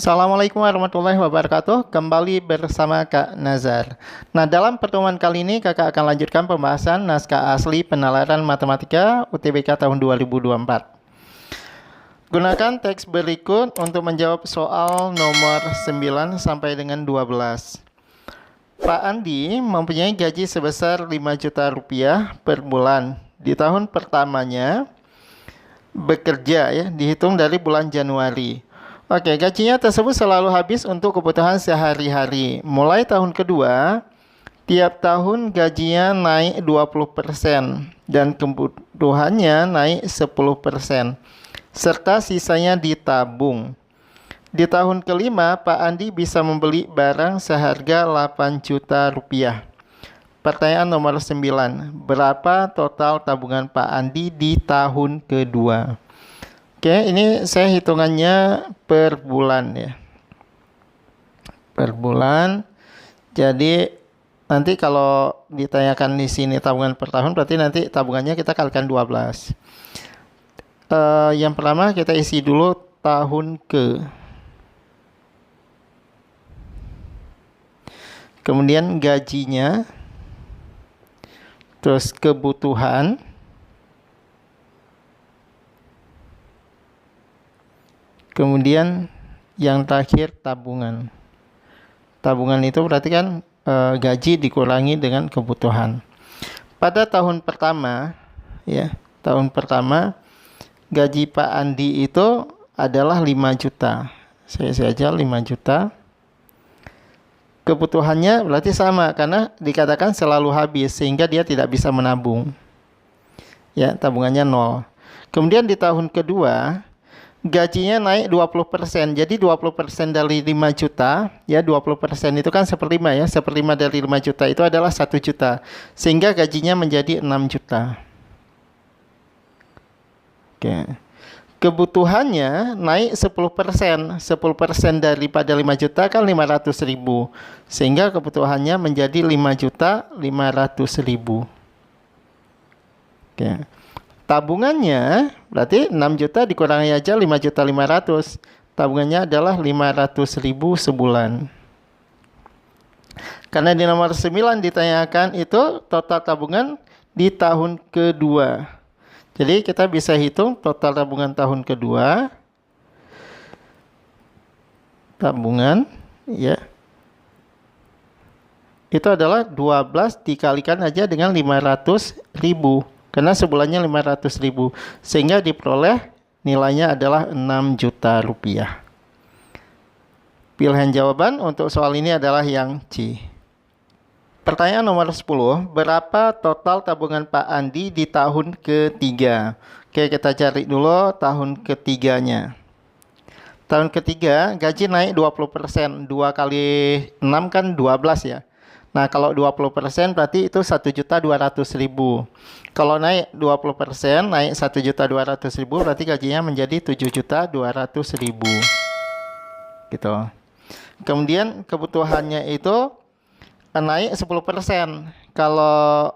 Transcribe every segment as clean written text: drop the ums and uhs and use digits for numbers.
Assalamualaikum warahmatullahi wabarakatuh. Kembali bersama Kak Nazar. Nah, dalam pertemuan kali ini Kakak akan lanjutkan pembahasan naskah asli penalaran matematika UTBK tahun 2024. Gunakan teks berikut untuk menjawab soal nomor 9 sampai dengan 12. Pak Andi mempunyai gaji sebesar 5 juta rupiah per bulan. Di tahun pertamanya bekerja ya, dihitung dari bulan Januari. Oke, gajinya tersebut selalu habis untuk kebutuhan sehari-hari. Mulai tahun kedua, tiap tahun gajinya naik 20% dan kebutuhannya naik 10%, serta sisanya ditabung. Di tahun kelima, Pak Andi bisa membeli barang seharga 8 juta rupiah. Pertanyaan nomor 9. Berapa total tabungan Pak Andi di tahun kedua? Oke, ini saya hitungannya per bulan ya. Per bulan. Jadi nanti kalau ditanyakan di sini tabungan per tahun, berarti nanti tabungannya kita kalikan 12. Yang pertama kita isi dulu tahun ke. Kemudian gajinya. Terus kebutuhan. Kemudian yang terakhir tabungan. Tabungan itu berarti kan gaji dikurangi dengan kebutuhan. Pada tahun pertama, ya, tahun pertama gaji Pak Andi itu adalah 5 juta. Saya saja 5 juta. Kebutuhannya berarti sama karena dikatakan selalu habis sehingga dia tidak bisa menabung. Ya, tabungannya 0. Kemudian di tahun kedua gajinya naik 20%. Jadi 20% dari 5 juta, ya 20% itu kan seperlima ya. Seperlima dari 5 juta itu adalah 1 juta. Sehingga gajinya menjadi 6 juta. Oke. Kebutuhannya naik 10%. 10% daripada 5 juta kan 500 ribu. Sehingga kebutuhannya menjadi 5 juta 500 ribu. Oke. Tabungannya berarti 6 juta dikurangi aja 5 juta 500. Tabungannya adalah 500 ribu sebulan. Karena di nomor 9 ditanyakan itu total tabungan di tahun kedua. Jadi kita bisa hitung total tabungan tahun kedua. Tabungan ya. Itu adalah 12 dikalikan aja dengan 500 ribu. Karena sebulannya 500 ribu. Sehingga diperoleh nilainya adalah 6 juta rupiah. Pilihan jawaban untuk soal ini adalah yang C. Pertanyaan nomor 10. Berapa total tabungan Pak Andi di tahun ketiga? Oke, kita cari dulu tahun ketiganya. Tahun ketiga gaji naik 20%. 2 kali 6 kan 12 ya. Nah, kalau 20% berarti itu 1.200.000. Kalau naik 20%, naik 1.200.000 berarti gajinya menjadi 7.200.000. Gitu. Kemudian kebutuhannya itu naik 10%. Kalau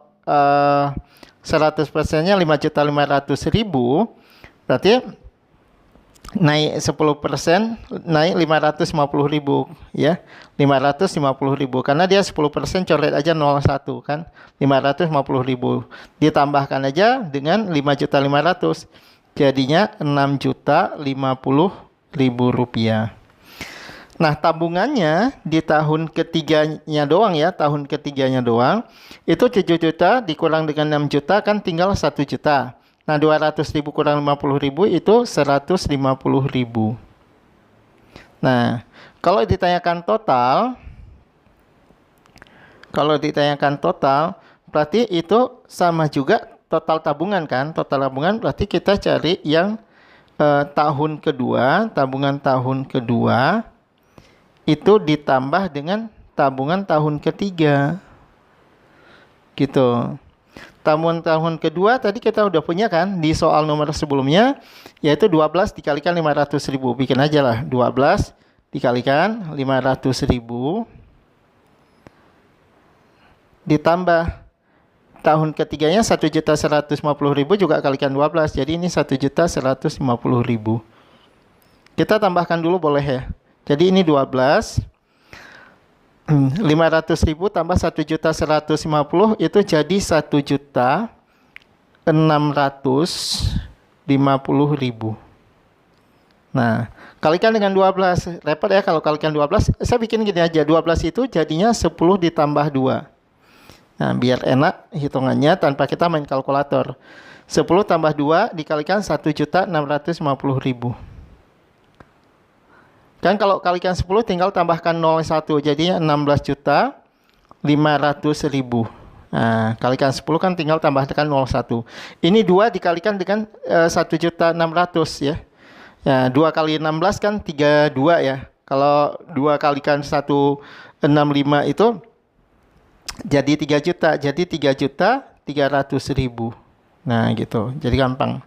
100%-nya 5.500.000 berarti naik 10% naik 550.000 ya. 550.000 karena dia 10% coret aja 01 kan. 550.000 ditambahkan aja dengan 5.500.000 jadinya 6.050.000 rupiah. Nah, tabungannya di tahun ketiganya doang ya, tahun ketiganya doang itu 7 juta dikurang dengan 6 juta kan tinggal 1 juta. Nah, 200.000 kurang 50.000 itu 150.000. Nah, kalau ditanyakan total, berarti itu sama juga total tabungan kan? Total tabungan berarti kita cari yang tahun kedua, tabungan tahun kedua itu ditambah dengan tabungan tahun ketiga. Gitu. Tabungan tahun kedua tadi kita udah punya kan di soal nomor sebelumnya, yaitu 12 dikalikan 500.000. Bikin aja lah 12 dikalikan 500.000 ditambah tahun ketiganya 1.150.000 juga kalikan 12. Jadi ini 1.150.000. Kita tambahkan dulu boleh ya. Jadi ini 12. 500.000 tambah 1.150 itu jadi 1.650.000. Nah, kalikan dengan 12. Repot ya kalau kalikan 12. Saya bikin gini aja. 12 itu jadinya 10 ditambah 2. Nah, biar enak hitungannya tanpa kita main kalkulator. 10 tambah 2 dikalikan 1.650.000. Kan kalau kalikan 10 tinggal tambahkan 01, jadinya 16.500.000. Nah, kalikan 10 kan tinggal tambahkan 01. Ini 2 dikalikan dengan 1.600 ya. Ya, 2 kali 16 kan 32 ya. Kalau 2 kalikan 165 itu jadi 3 juta. Jadi 3.300.000. Nah, gitu. Jadi gampang.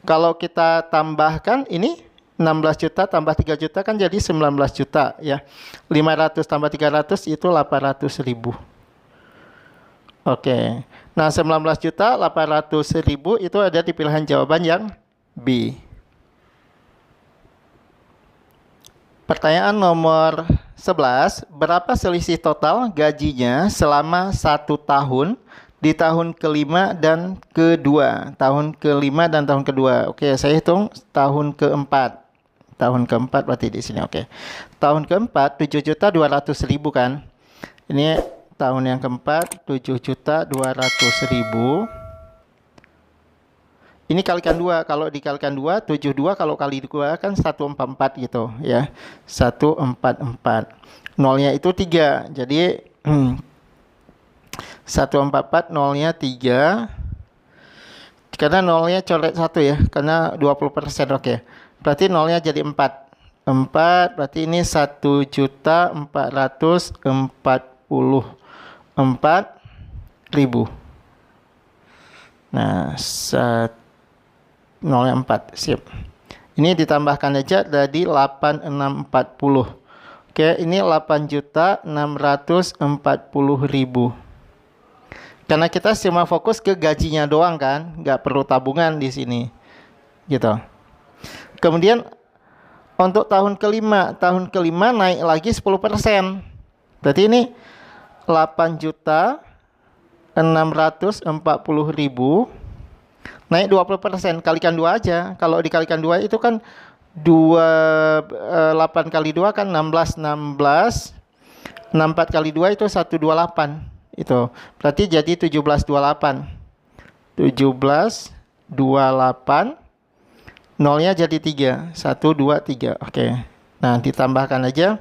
Kalau kita tambahkan ini 16 juta tambah 3 juta kan jadi 19 juta ya. 500 tambah 300 itu 800.000. Oke. Nah, 19 juta 800.000 itu ada di pilihan jawaban yang B. Pertanyaan nomor 11, berapa selisih total gajinya selama 1 tahun di tahun kelima dan kedua? Tahun kelima dan tahun kedua. Oke, saya hitung tahun keempat. Tahun keempat berarti di sini, oke. Tahun keempat 7.200.000 kan. Ini tahun yang keempat 7.200.000. Ini kalikan 2. Kalau dikalikan 2, 72 kalau kali 2 kan 144 gitu ya. 144. Nolnya itu 3. Jadi 144 nolnya 3. Karena nolnya coret 1 ya, karena 20%, oke. Berarti nolnya jadi 4. 4 berarti ini 1.444.000. Nah, nolnya 4. Sip. Ini ditambahkan aja jadi 8640. Oke, ini 8.640.000. Karena kita cuma fokus ke gajinya doang kan, nggak perlu tabungan di sini. Gitu. Kemudian untuk tahun kelima naik lagi 10%. Berarti ini 8.640.000 naik 20%. Kalikan 2 aja. Kalau dikalikan 2 itu kan 8 kali 2 kan 16. 64 kali 2 itu 128. Itu. Berarti jadi 1728. 1728. Nolnya jadi 3. 1, 2, 3. Oke. Nah, ditambahkan aja.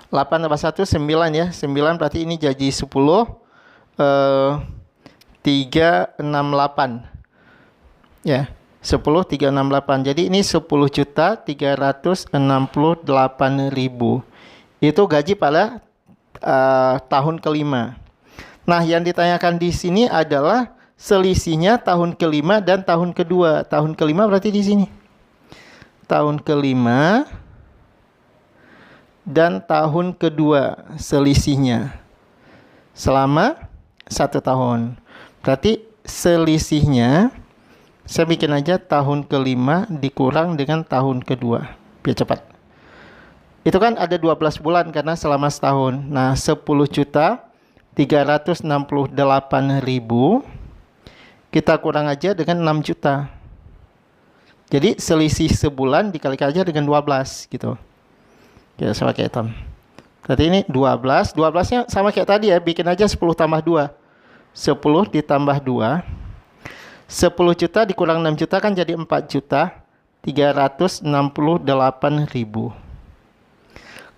8 tambah 1, 9 ya. 9 berarti ini jadi 10. 368. Ya. 10, 368. Jadi ini 10.368.000. Itu gaji pada tahun kelima. Nah, yang ditanyakan di sini adalah selisihnya tahun kelima dan tahun kedua. Tahun kelima berarti di sini. Tahun kelima dan tahun kedua selisihnya selama 1 tahun. Berarti selisihnya saya bikin aja tahun kelima dikurang dengan tahun kedua. Biar cepat. Itu kan ada 12 bulan karena selama setahun. Nah, 10.368.000 kita kurang aja dengan 6 juta. Jadi selisih sebulan dikalikan aja dengan 12 gitu. Kita sama kayak hitam. Berarti ini 12. 12-nya sama kayak tadi ya. Bikin aja 10 tambah 2. 10 ditambah 2. 10 juta dikurang 6 juta kan jadi 4.368.000.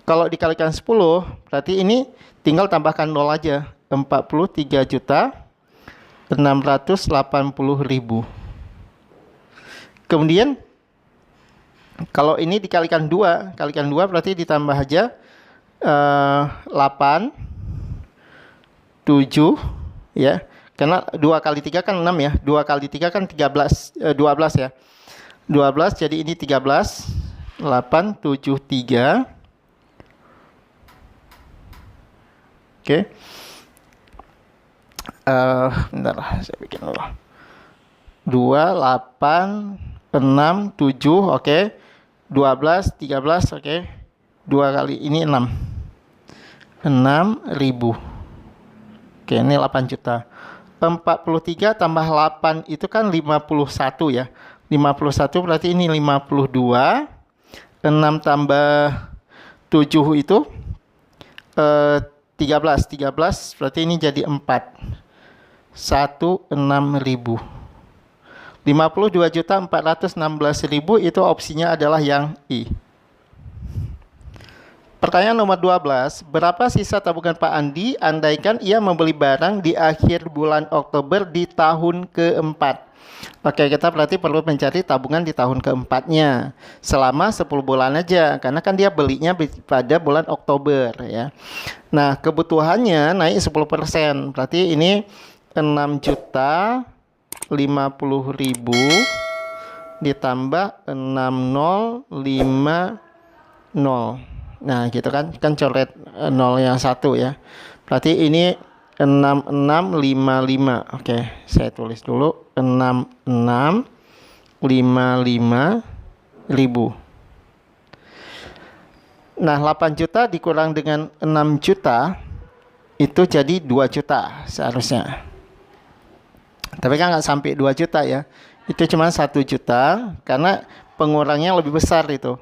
Kalau dikalikan 10 berarti ini tinggal tambahkan 0 aja. 43.680.000. Kemudian kalau ini dikalikan 2, berarti ditambah aja 8, 7 ya. Karena 2 kali 3 kan 6 ya. 2 kali 3 kan 12 ya. 12 jadi ini 13. 8, 7, 3. Oke. Bentar, saya bikin dulu. 2, 8, 6, 7, oke. 12, 13, oke. 2 kali ini 6. 6.000. Oke, ini 8 juta. 43 tambah 8 itu kan 51 ya. 51 berarti ini 52. 6 tambah 7 itu 13. 13 berarti ini jadi 4. 16.000. 52.416.000 itu opsinya adalah yang I. Pertanyaan nomor 12, berapa sisa tabungan Pak Andi andaikan ia membeli barang di akhir bulan Oktober di tahun keempat? Oke, kita berarti perlu mencari tabungan di tahun keempatnya selama 10 bulan aja, karena kan dia belinya pada bulan Oktober ya. Nah, kebutuhannya naik 10%, berarti ini 6.050.000 ditambah 6050. Nah, gitu kan coret 0 yang 1 ya. Berarti ini 6655. Oke, saya tulis dulu 6655.000. Nah, 8 juta dikurang dengan 6 juta itu jadi 2 juta seharusnya. Tapi kan nggak sampai 2 juta ya. Itu cuma 1 juta karena pengurangnya lebih besar itu.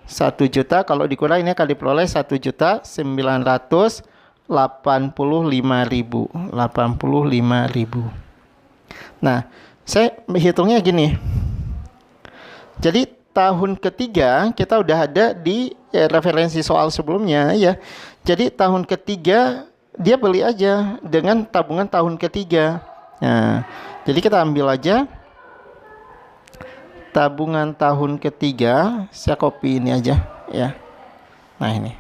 1 juta kalau dikurang ini akan diperoleh 1.985.000. 85.000. Nah, saya hitungnya gini. Jadi tahun ketiga kita udah ada di referensi soal sebelumnya ya. Jadi tahun ketiga dia beli aja dengan tabungan tahun ketiga. Nah, jadi kita ambil aja tabungan tahun ketiga, saya copy ini aja ya. Nah, ini.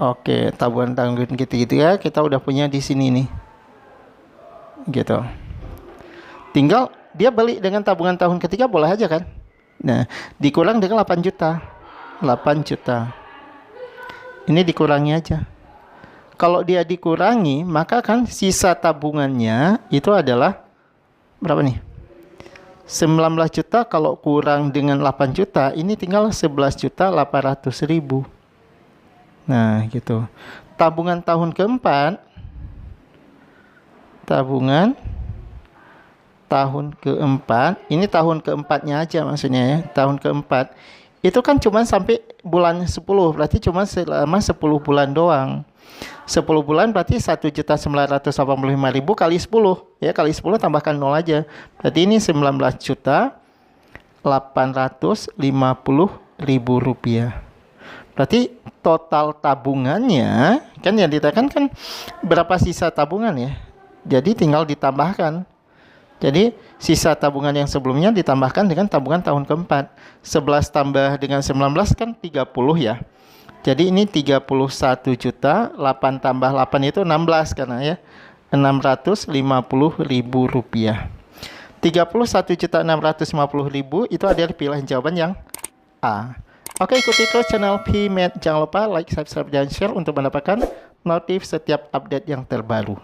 Oke, tabungan tahun ketiga kita udah punya di sini nih. Gitu. Tinggal dia beli dengan tabungan tahun ketiga boleh aja kan? Nah, dikurang dengan 8 juta. 8 juta. Ini dikurangi aja. Kalau dia dikurangi, maka kan sisa tabungannya itu adalah berapa nih? 19 juta kalau kurang dengan 8 juta, ini tinggal 11.800.000. Nah, gitu. Tabungan tahun keempat, ini tahun keempatnya aja maksudnya ya. Tahun keempat, itu kan cuma sampai bulan 10, berarti cuma selama 10 bulan doang. 10 bulan berarti 1.985.000 kali 10 ya, kali 10 tambahkan 0 aja. Berarti ini 19.850.000 rupiah. Berarti total tabungannya kan yang ditekan kan berapa sisa tabungan ya. Jadi tinggal ditambahkan. Jadi sisa tabungan yang sebelumnya ditambahkan dengan tabungan tahun keempat. 11 tambah dengan 19 kan 30 ya. Jadi ini 31 juta, 8 tambah 8 itu 16 karena ya, 650.000 rupiah. 31.650.000 itu adalah pilihan jawaban yang A. Oke, ikuti terus channel PMath. Jangan lupa like, subscribe, dan share untuk mendapatkan notif setiap update yang terbaru.